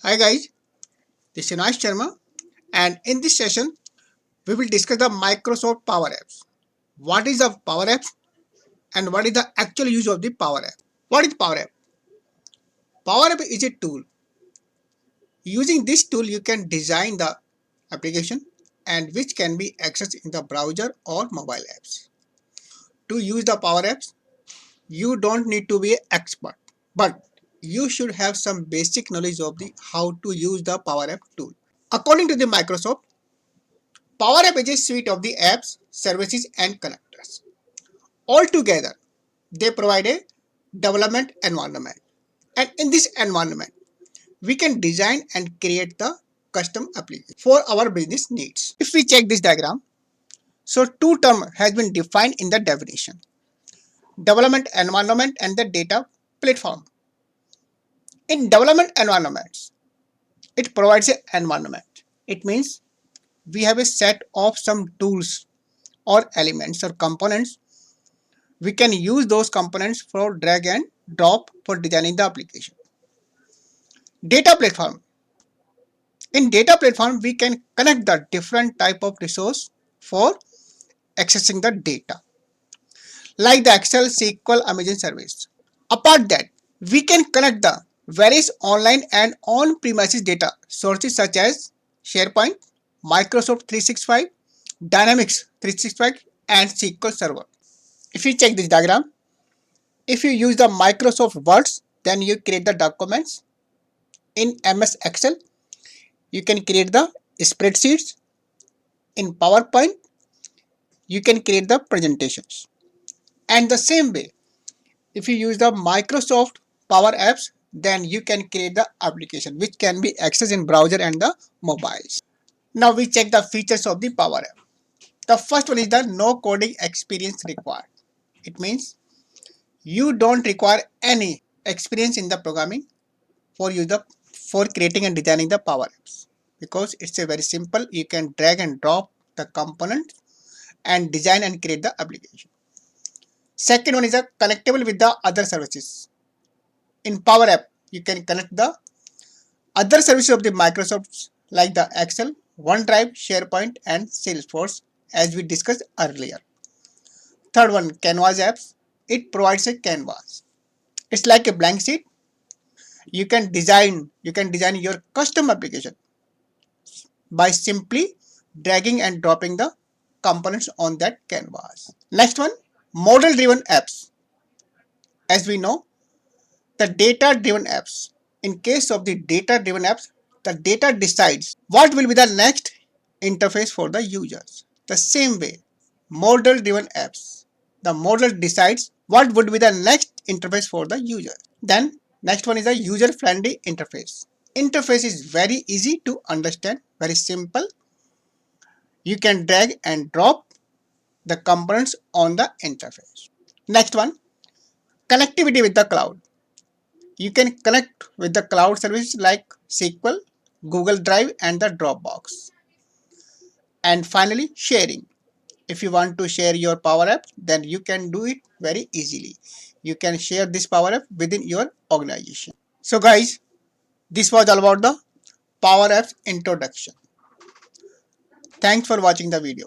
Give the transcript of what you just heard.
Hi guys, this is Nash Sharma, and in this session we will discuss the Microsoft Power Apps. What is the Power Apps and what is the actual use of the Power App? What is Power App? Power App is a tool. Using this tool you can design the application and which can be accessed in the browser or mobile apps. To use the Power Apps, you don't need to be an expert, but you should have some basic knowledge of the how to use the Power App tool. According to the Microsoft, Power App is a suite of the apps, services, and connectors. Altogether, they provide a development environment. And in this environment, we can design and create the custom application for our business needs. If we check this diagram, so two terms has been defined in the definition. Development environment and the data platform. In development environments, it provides an environment. It means we have a set of some tools or elements or components. We can use those components for drag and drop for designing the application. Data platform. In data platform, we can connect the different type of resource for accessing the data, like the Excel, SQL, Amazon service. Apart that, we can connect the various online and on-premises data sources such as SharePoint, Microsoft 365, Dynamics 365, and SQL Server. If you check this diagram, if you use the Microsoft Words, then you create the documents. In MS Excel, you can create the spreadsheets. In PowerPoint, you can create the presentations. And the same way, if you use the Microsoft Power Apps, then you can create the application which can be accessed in browser and the mobiles. Now we check the features of the Power App. The first one is the no coding experience required. It means you don't require any experience in the programming for creating and designing the Power Apps, because it's a very simple. You can drag and drop the component and design and create the application. Second one is a connectable with the other services. In Power App, you can connect the other services of the Microsoft like the Excel, OneDrive, SharePoint, and Salesforce, as we discussed earlier. Third one, Canvas apps. It provides a canvas. It's like a blank sheet. You can design your custom application by simply dragging and dropping the components on that canvas. Next one, model driven apps. As we know, the data driven apps. In case of the data driven apps, the data decides what will be the next interface for the users. The same way, model driven apps. The model decides what would be the next interface for the user. Then next one is a user friendly interface. Interface is very easy to understand, very simple. You can drag and drop the components on the interface. Next one, connectivity with the cloud. You can connect with the cloud services like SQL, Google Drive, and the Dropbox. And finally, sharing. If you want to share your Power App, then you can do it very easily. You can share this Power App within your organization. So guys, this was all about the Power Apps introduction. Thanks for watching the video.